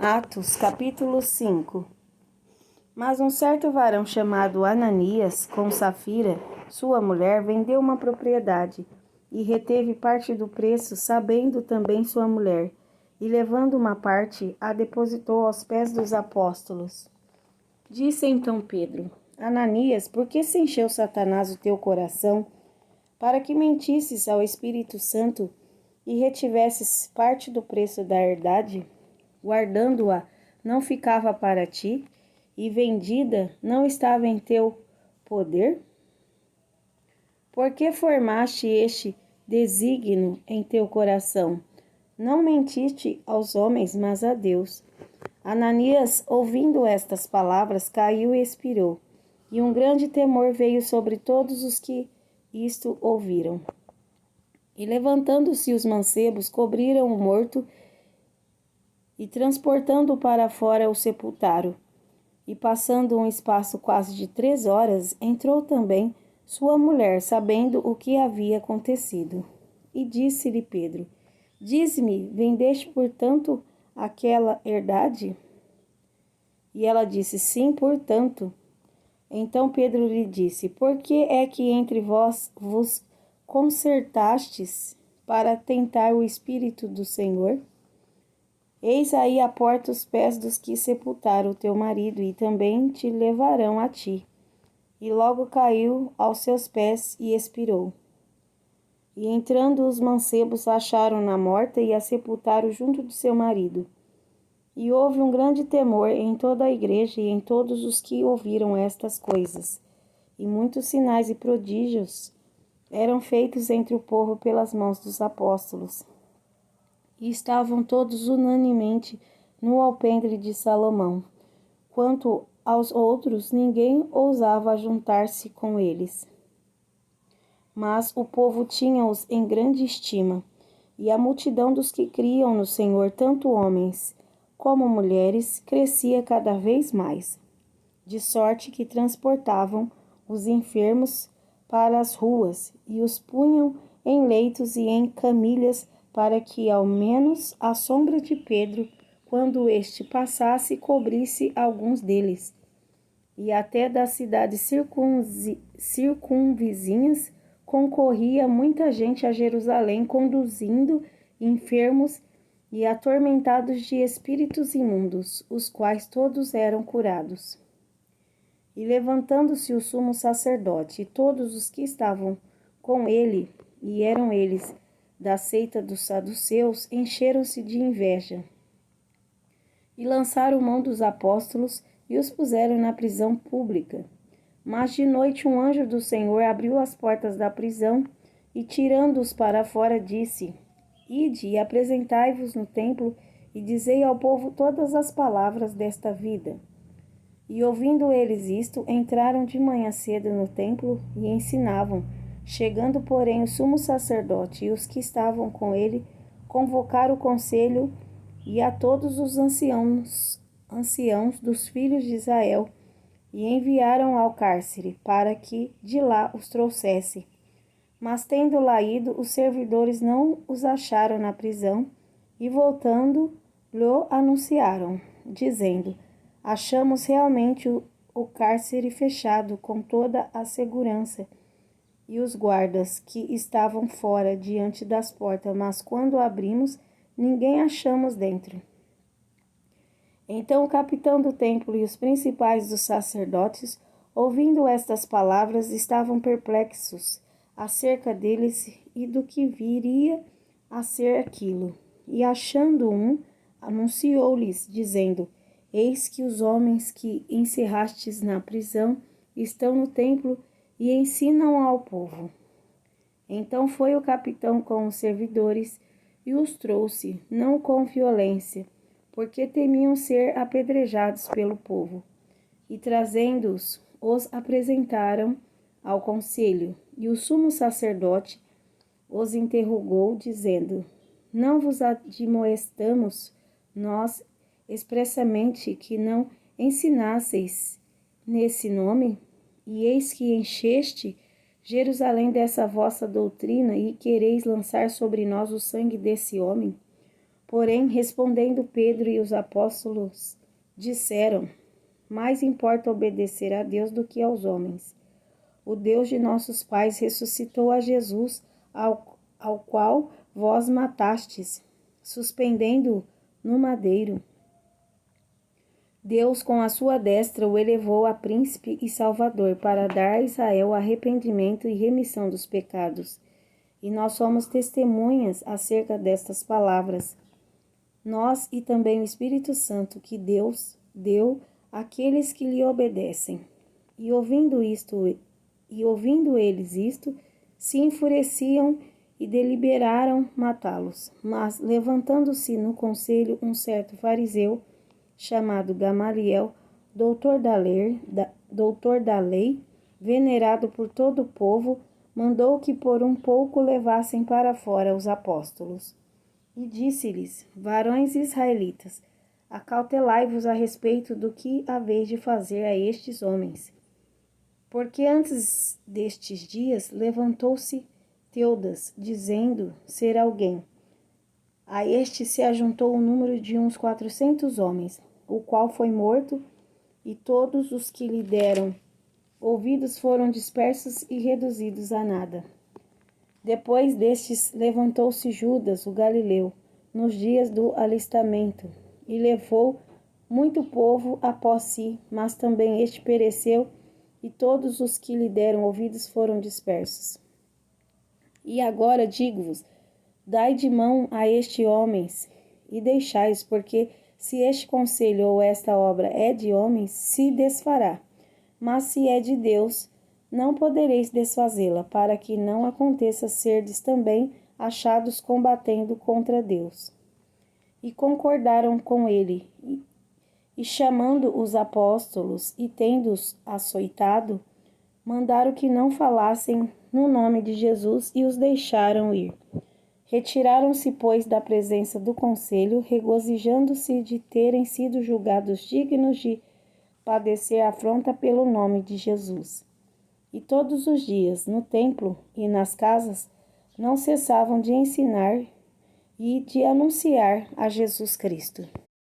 Atos, capítulo 5. Mas um certo varão chamado Ananias, com Safira, sua mulher, vendeu uma propriedade e reteve parte do preço, sabendo também sua mulher, e levando uma parte, a depositou aos pés dos apóstolos. Disse então Pedro: Ananias, por que se encheu Satanás o teu coração, para que mentisses ao Espírito Santo e retivesses parte do preço da herdade? Guardando-a, não ficava para ti, e vendida não estava em teu poder? Por que formaste este desígnio em teu coração? Não mentiste aos homens, mas a Deus. Ananias, ouvindo estas palavras, caiu e expirou, e um grande temor veio sobre todos os que isto ouviram. E levantando-se os mancebos, cobriram o morto e transportando-o para fora o sepultaram. E passando um espaço quase de 3 horas, entrou também sua mulher, sabendo o que havia acontecido. E disse-lhe Pedro: Dize-me, vendeste portanto aquela herdade? E ela disse: Sim, portanto. Então Pedro lhe disse: Por que é que entre vós vos concertastes para tentar o Espírito do Senhor? Eis aí a porta os pés dos que sepultaram o teu marido, e também te levarão a ti. E logo caiu aos seus pés e expirou. E entrando os mancebos, acharam-na morta e a sepultaram junto de seu marido. E houve um grande temor em toda a igreja e em todos os que ouviram estas coisas. E muitos sinais e prodígios eram feitos entre o povo pelas mãos dos apóstolos. E estavam todos unanimemente no alpendre de Salomão. Quanto aos outros, ninguém ousava juntar-se com eles. Mas o povo tinha-os em grande estima, e a multidão dos que criam no Senhor, tanto homens como mulheres, crescia cada vez mais, de sorte que transportavam os enfermos para as ruas e os punham em leitos e em camilhas, para que ao menos a sombra de Pedro, quando este passasse, cobrisse alguns deles. E até das cidades circunvizinhas concorria muita gente a Jerusalém, conduzindo enfermos e atormentados de espíritos imundos, os quais todos eram curados. E levantando-se o sumo sacerdote e todos os que estavam com ele, e eram eles da seita dos saduceus, encheram-se de inveja e lançaram mão dos apóstolos e os puseram na prisão pública. Mas de noite um anjo do Senhor abriu as portas da prisão e, tirando-os para fora, disse: Ide e apresentai-vos no templo e dizei ao povo todas as palavras desta vida. E ouvindo eles isto, entraram de manhã cedo no templo e ensinavam. Chegando, porém, o sumo sacerdote e os que estavam com ele, convocaram o conselho e a todos os anciãos dos filhos de Israel, e enviaram ao cárcere, para que de lá os trouxesse. Mas tendo lá ido, os servidores não os acharam na prisão, e voltando, lhe anunciaram, dizendo: Achamos realmente o cárcere fechado com toda a segurança, e os guardas que estavam fora diante das portas, mas quando abrimos, ninguém achamos dentro. Então o capitão do templo e os principais dos sacerdotes, ouvindo estas palavras, estavam perplexos acerca deles e do que viria a ser aquilo. E achando um, anunciou-lhes, dizendo: Eis que os homens que encerrastes na prisão estão no templo e ensinam ao povo. Então foi o capitão com os servidores e os trouxe, não com violência, porque temiam ser apedrejados pelo povo. E trazendo-os, os apresentaram ao conselho. E o sumo sacerdote os interrogou, dizendo: Não vos admoestamos nós expressamente que não ensinasseis nesse nome? E eis que encheste Jerusalém dessa vossa doutrina, e quereis lançar sobre nós o sangue desse homem? Porém, respondendo Pedro e os apóstolos, disseram: mais importa obedecer a Deus do que aos homens. O Deus de nossos pais ressuscitou a Jesus, ao qual vós matastes, suspendendo-o no madeiro. Deus, com a sua destra, o elevou a príncipe e salvador para dar a Israel arrependimento e remissão dos pecados. E nós somos testemunhas acerca destas palavras. Nós e também o Espírito Santo que Deus deu àqueles que lhe obedecem. E ouvindo eles isto, se enfureciam e deliberaram matá-los. Mas, levantando-se no conselho um certo fariseu, chamado Gamaliel, doutor da lei, venerado por todo o povo, mandou que por um pouco levassem para fora os apóstolos. E disse-lhes: varões israelitas, acautelai-vos a respeito do que haveis de fazer a estes homens. Porque antes destes dias levantou-se Teudas, dizendo ser alguém. A este se ajuntou o número de uns 400 homens, o qual foi morto, e todos os que lhe deram ouvidos foram dispersos e reduzidos a nada. Depois destes levantou-se Judas, o Galileu, nos dias do alistamento, e levou muito povo após si, mas também este pereceu, e todos os que lhe deram ouvidos foram dispersos. E agora digo-vos: dai de mão a estes homens, e deixai-os, porque se este conselho ou esta obra é de homens, se desfará. Mas se é de Deus, não podereis desfazê-la, para que não aconteça serdes também achados combatendo contra Deus. E concordaram com ele, e chamando os apóstolos e tendo-os açoitado, mandaram que não falassem no nome de Jesus e os deixaram ir. Retiraram-se, pois, da presença do conselho, regozijando-se de terem sido julgados dignos de padecer afronta pelo nome de Jesus. E todos os dias, no templo e nas casas, não cessavam de ensinar e de anunciar a Jesus Cristo.